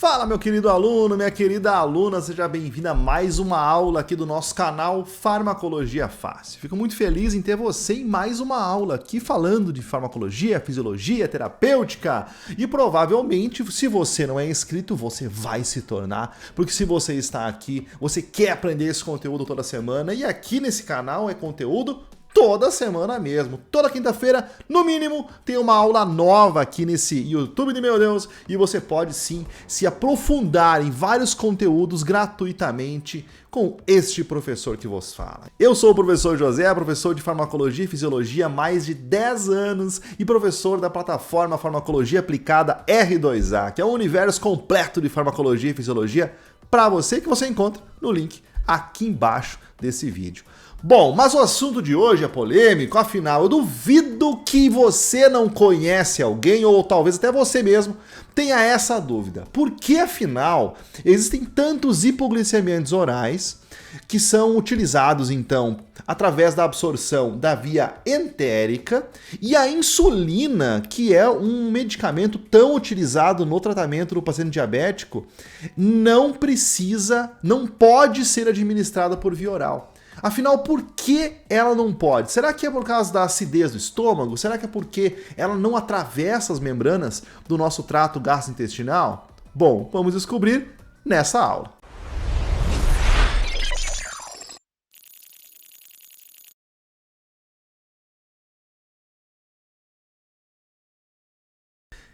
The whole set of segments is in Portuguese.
Fala, meu querido aluno, minha querida aluna, seja bem-vinda a mais uma aula aqui do nosso canal Farmacologia Fácil. Fico muito feliz em ter você em mais uma aula aqui falando de farmacologia, fisiologia, terapêutica e provavelmente, se você não é inscrito, você vai se tornar, porque se você está aqui, você quer aprender esse conteúdo toda semana e aqui nesse canal é conteúdo toda semana mesmo. Toda quinta-feira, no mínimo, tem uma aula nova aqui nesse YouTube de meu Deus e você pode sim se aprofundar em vários conteúdos gratuitamente com este professor que vos fala. Eu sou o professor José, professor de Farmacologia e Fisiologia há mais de 10 anos e professor da plataforma Farmacologia Aplicada R2A, que é um universo completo de Farmacologia e Fisiologia para você que você encontra no link aqui embaixo desse vídeo. Bom, mas o assunto de hoje é polêmico, afinal eu duvido que você não conhece alguém, ou talvez até você mesmo, tenha essa dúvida. Por que afinal existem tantos hipoglicemiantes orais que são utilizados então através da absorção da via entérica e a insulina, que é um medicamento tão utilizado no tratamento do paciente diabético, não pode ser administrada por via oral? Afinal, por que ela não pode? Será que é por causa da acidez do estômago? Será que é porque ela não atravessa as membranas do nosso trato gastrointestinal? Bom, vamos descobrir nessa aula.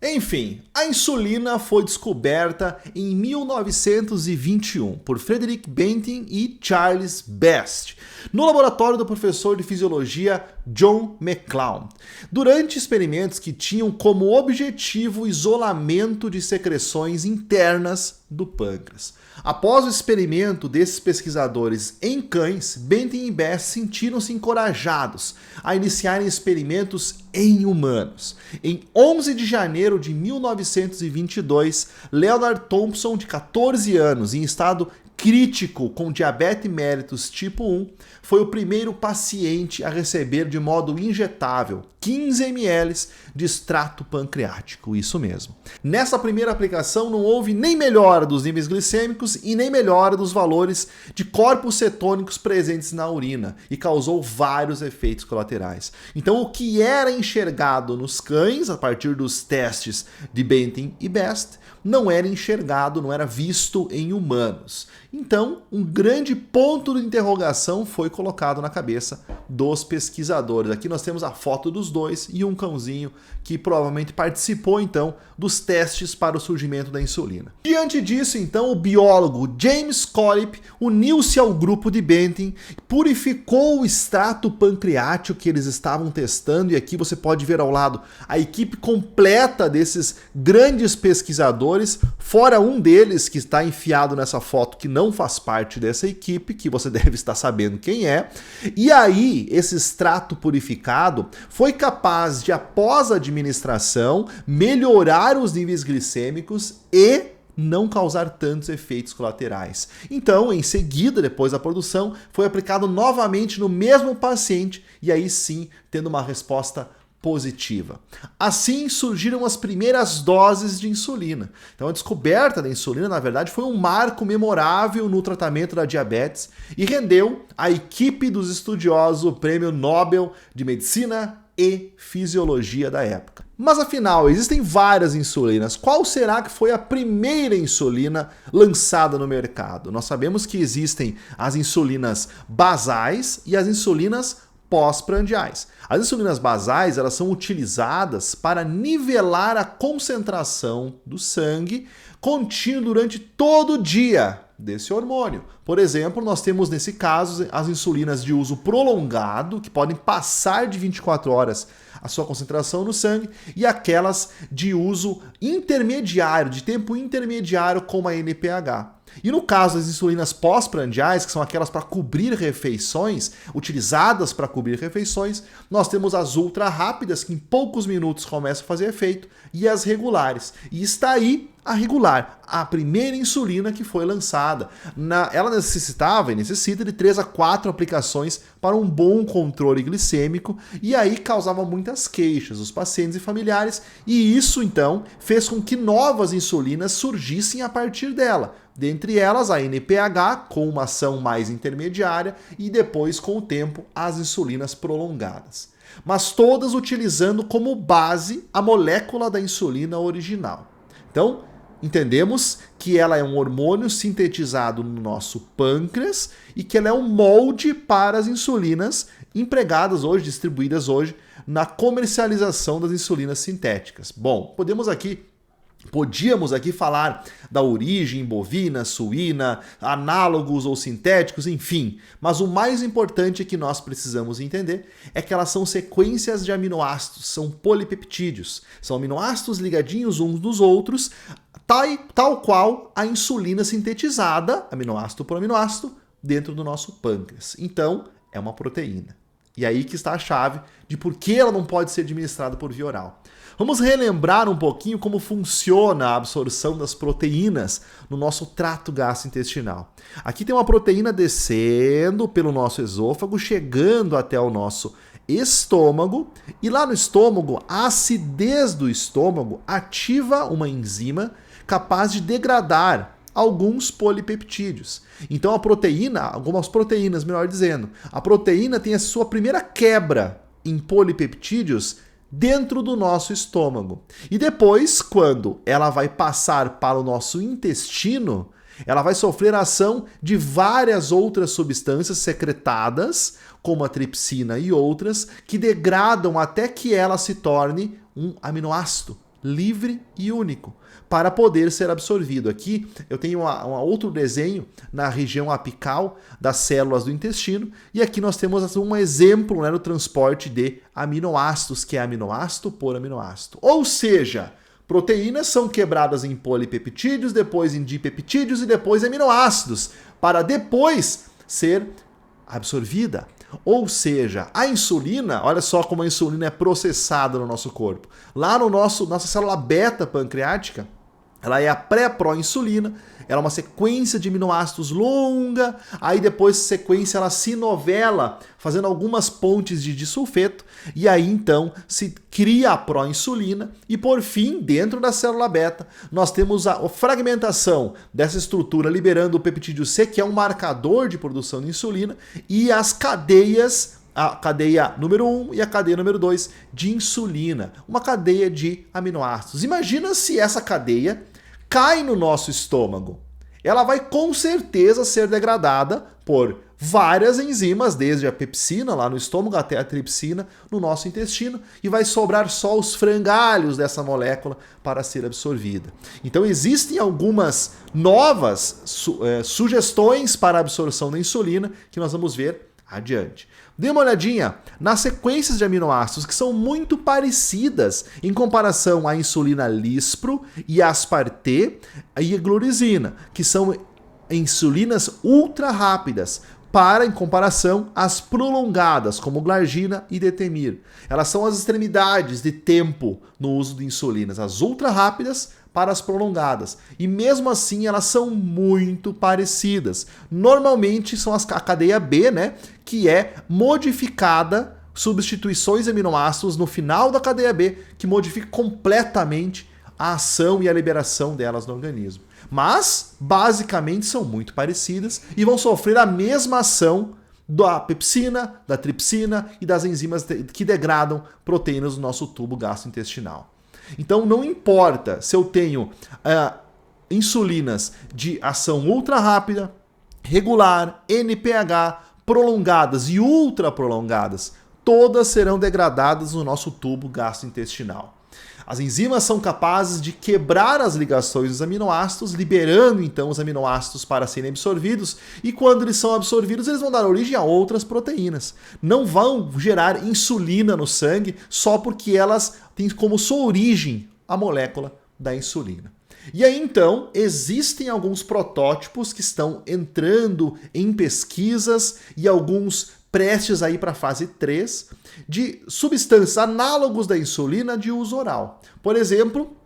Enfim, a insulina foi descoberta em 1921 por Frederick Banting e Charles Best, no laboratório do professor de fisiologia John McClown, durante experimentos que tinham como objetivo o isolamento de secreções internas do pâncreas. Após o experimento desses pesquisadores em cães, Banting e Best sentiram-se encorajados a iniciarem experimentos em humanos. Em 11 de janeiro de 1922, Leonard Thompson, de 14 anos, em estado crítico com diabetes mellitus tipo 1, foi o primeiro paciente a receber de modo injetável 15 ml de extrato pancreático, isso mesmo. Nessa primeira aplicação não houve nem melhora dos níveis glicêmicos e nem melhora dos valores de corpos cetônicos presentes na urina e causou vários efeitos colaterais. Então o que era enxergado nos cães a partir dos testes de Banting e Best não era enxergado, não era visto em humanos. Então, um grande ponto de interrogação foi colocado na cabeça dos pesquisadores. Aqui nós temos a foto dos dois e um cãozinho que provavelmente participou então dos testes para o surgimento da insulina. Diante disso, então, o biólogo James Collip uniu-se ao grupo de Banting, purificou o extrato pancreático que eles estavam testando, e aqui você pode ver ao lado a equipe completa desses grandes pesquisadores, fora um deles que está enfiado nessa foto que não faz parte dessa equipe, que você deve estar sabendo quem é. E aí, esse extrato purificado foi capaz de, após a administração, melhorar os níveis glicêmicos e não causar tantos efeitos colaterais. Então, em seguida, depois da produção, foi aplicado novamente no mesmo paciente e aí sim, tendo uma resposta positiva. Assim surgiram as primeiras doses de insulina. Então a descoberta da insulina, na verdade, foi um marco memorável no tratamento da diabetes e rendeu à equipe dos estudiosos o Prêmio Nobel de Medicina e Fisiologia da época. Mas afinal, existem várias insulinas. Qual será que foi a primeira insulina lançada no mercado? Nós sabemos que existem as insulinas basais e as insulinas pós-prandiais. As insulinas basais, elas são utilizadas para nivelar a concentração do sangue contínuo durante todo o dia desse hormônio. Por exemplo, nós temos nesse caso as insulinas de uso prolongado, que podem passar de 24 horas a sua concentração no sangue, e aquelas de uso intermediário, de tempo intermediário, como a NPH. E no caso das insulinas pós-prandiais, que são aquelas para cobrir refeições, utilizadas para cobrir refeições, nós temos as ultra rápidas, que em poucos minutos começam a fazer efeito, e as regulares. E está aí a regular, a primeira insulina que foi lançada. Ela necessitava e necessita de 3 a 4 aplicações para um bom controle glicêmico, e aí causava muitas queixas dos pacientes e familiares, e isso então fez com que novas insulinas surgissem a partir dela. Dentre elas, a NPH, com uma ação mais intermediária, e depois, com o tempo, as insulinas prolongadas. Mas todas utilizando como base a molécula da insulina original. Então, entendemos que ela é um hormônio sintetizado no nosso pâncreas e que ela é um molde para as insulinas empregadas hoje, distribuídas hoje, na comercialização das insulinas sintéticas. Bom, podíamos aqui falar da origem bovina, suína, análogos ou sintéticos, enfim. Mas o mais importante que nós precisamos entender é que elas são sequências de aminoácidos, são polipeptídeos. São aminoácidos ligadinhos uns dos outros, tal qual a insulina sintetizada, aminoácido por aminoácido, dentro do nosso pâncreas. Então, é uma proteína. E aí que está a chave de por que ela não pode ser administrada por via oral. Vamos relembrar um pouquinho como funciona a absorção das proteínas no nosso trato gastrointestinal. Aqui tem uma proteína descendo pelo nosso esôfago, chegando até o nosso estômago, e lá no estômago, a acidez do estômago ativa uma enzima capaz de degradar alguns polipeptídeos. Então a proteína, algumas proteínas, melhor dizendo, a proteína tem a sua primeira quebra em polipeptídeos dentro do nosso estômago. E depois, quando ela vai passar para o nosso intestino, ela vai sofrer a ação de várias outras substâncias secretadas, como a tripsina e outras, que degradam até que ela se torne um aminoácido livre e único, para poder ser absorvido. Aqui eu tenho um outro desenho na região apical das células do intestino, e aqui nós temos um exemplo, né, no transporte de aminoácidos, que é aminoácido por aminoácido. Ou seja, proteínas são quebradas em polipeptídeos, depois em dipeptídeos e depois em aminoácidos, para depois ser absorvida. Ou seja, a insulina, olha só como a insulina é processada no nosso corpo. Lá no nossa célula beta pancreática, ela é a pré-proinsulina, ela é uma sequência de aminoácidos longa, aí depois da sequência ela se novela, fazendo algumas pontes de disulfeto, e aí então se cria a proinsulina, e por fim, dentro da célula beta, nós temos a fragmentação dessa estrutura liberando o peptídeo C, que é um marcador de produção de insulina, e as cadeias, a cadeia número 1 e a cadeia número 2 de insulina, uma cadeia de aminoácidos. Imagina se essa cadeia cai no nosso estômago. Ela vai com certeza ser degradada por várias enzimas, desde a pepsina lá no estômago até a tripsina no nosso intestino, e vai sobrar só os frangalhos dessa molécula para ser absorvida. Então existem algumas novas sugestões para a absorção da insulina que nós vamos ver adiante. Dê uma olhadinha nas sequências de aminoácidos que são muito parecidas em comparação à insulina lispro e aspartame e a glurizina, que são insulinas ultra rápidas, em comparação às prolongadas, como glargina e detemir. Elas são as extremidades de tempo no uso de insulinas, as ultra rápidas para as prolongadas. E mesmo assim elas são muito parecidas. Normalmente são a cadeia B, né, que é modificada, substituições de aminoácidos no final da cadeia B, que modifica completamente a ação e a liberação delas no organismo. Mas, basicamente, são muito parecidas e vão sofrer a mesma ação da pepsina, da tripsina e das enzimas que degradam proteínas do nosso tubo gastrointestinal. Então, não importa se eu tenho insulinas de ação ultra rápida, regular, NPH, prolongadas e ultra prolongadas, todas serão degradadas no nosso tubo gastrointestinal. As enzimas são capazes de quebrar as ligações dos aminoácidos, liberando então os aminoácidos para serem absorvidos, e quando eles são absorvidos, eles vão dar origem a outras proteínas. Não vão gerar insulina no sangue só porque elas têm como sua origem a molécula da insulina. E aí então existem alguns protótipos que estão entrando em pesquisas e alguns prestes aí para a fase 3 de substâncias análogos da insulina de uso oral. Por exemplo,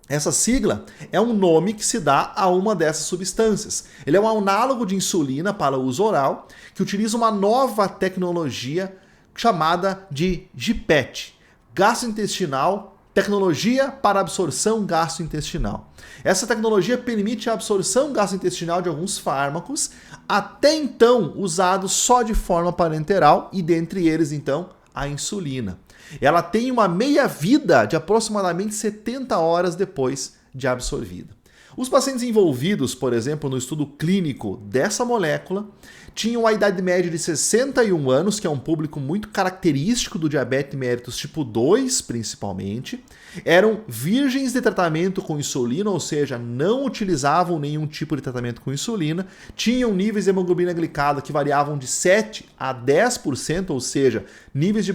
essa sigla é um nome que se dá a uma dessas substâncias. Ele é um análogo de insulina para uso oral que utiliza uma nova tecnologia chamada de GPET, gastrointestinal, tecnologia para absorção gastrointestinal. Essa tecnologia permite a absorção gastrointestinal de alguns fármacos, até então usados só de forma parenteral, e dentre eles, então, a insulina. Ela tem uma meia-vida de aproximadamente 70 horas depois de absorvida. Os pacientes envolvidos, por exemplo, no estudo clínico dessa molécula, tinham a idade média de 61 anos, que é um público muito característico do diabetes mellitus tipo 2, principalmente. Eram virgens de tratamento com insulina, ou seja, não utilizavam nenhum tipo de tratamento com insulina. Tinham níveis de hemoglobina glicada que variavam de 7 a 10%, ou seja, níveis de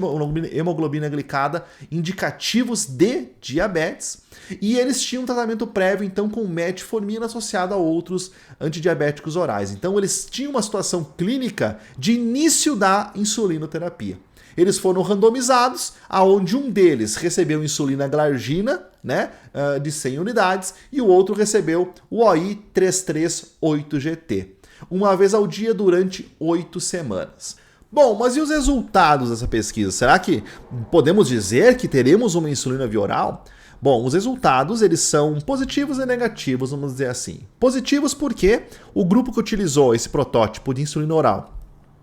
hemoglobina glicada indicativos de diabetes. E eles tinham um tratamento prévio, então, com metformina associado a outros antidiabéticos orais. Então, eles tinham uma situação clínica de início da insulinoterapia. Eles foram randomizados, aonde um deles recebeu insulina glargina, de 100 unidades, e o outro recebeu o OI 338GT, uma vez ao dia durante 8 semanas. Bom, mas e os resultados dessa pesquisa? Será que podemos dizer que teremos uma insulina via oral? Bom, os resultados eles são positivos e negativos, vamos dizer assim. Positivos porque o grupo que utilizou esse protótipo de insulina oral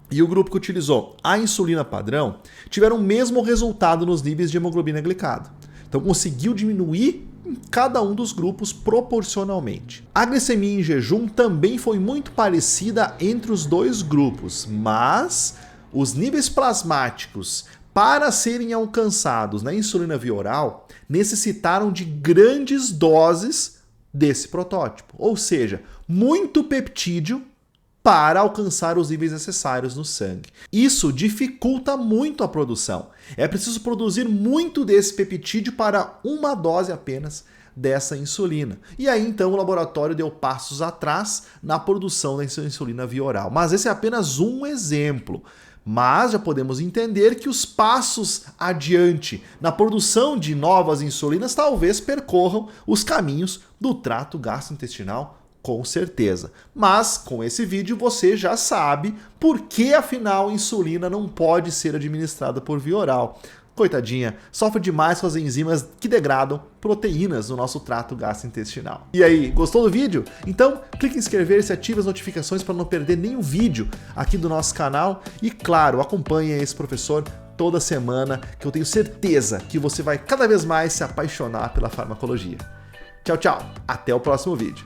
e o grupo que utilizou a insulina padrão tiveram o mesmo resultado nos níveis de hemoglobina glicada. Então conseguiu diminuir em cada um dos grupos proporcionalmente. A glicemia em jejum também foi muito parecida entre os dois grupos, mas os níveis plasmáticos para serem alcançados na insulina via oral necessitaram de grandes doses desse protótipo, ou seja, muito peptídeo para alcançar os níveis necessários no sangue. Isso dificulta muito a produção. É preciso produzir muito desse peptídeo para uma dose apenas dessa insulina. E aí então o laboratório deu passos atrás na produção da insulina via oral. Mas esse é apenas um exemplo. Mas já podemos entender que os passos adiante na produção de novas insulinas talvez percorram os caminhos do trato gastrointestinal, com certeza. Mas com esse vídeo você já sabe por que afinal a insulina não pode ser administrada por via oral. Coitadinha, sofre demais com as enzimas que degradam proteínas no nosso trato gastrointestinal. E aí, gostou do vídeo? Então, clique em inscrever-se e ative as notificações para não perder nenhum vídeo aqui do nosso canal. E claro, acompanhe esse professor toda semana, que eu tenho certeza que você vai cada vez mais se apaixonar pela farmacologia. Tchau, tchau. Até o próximo vídeo.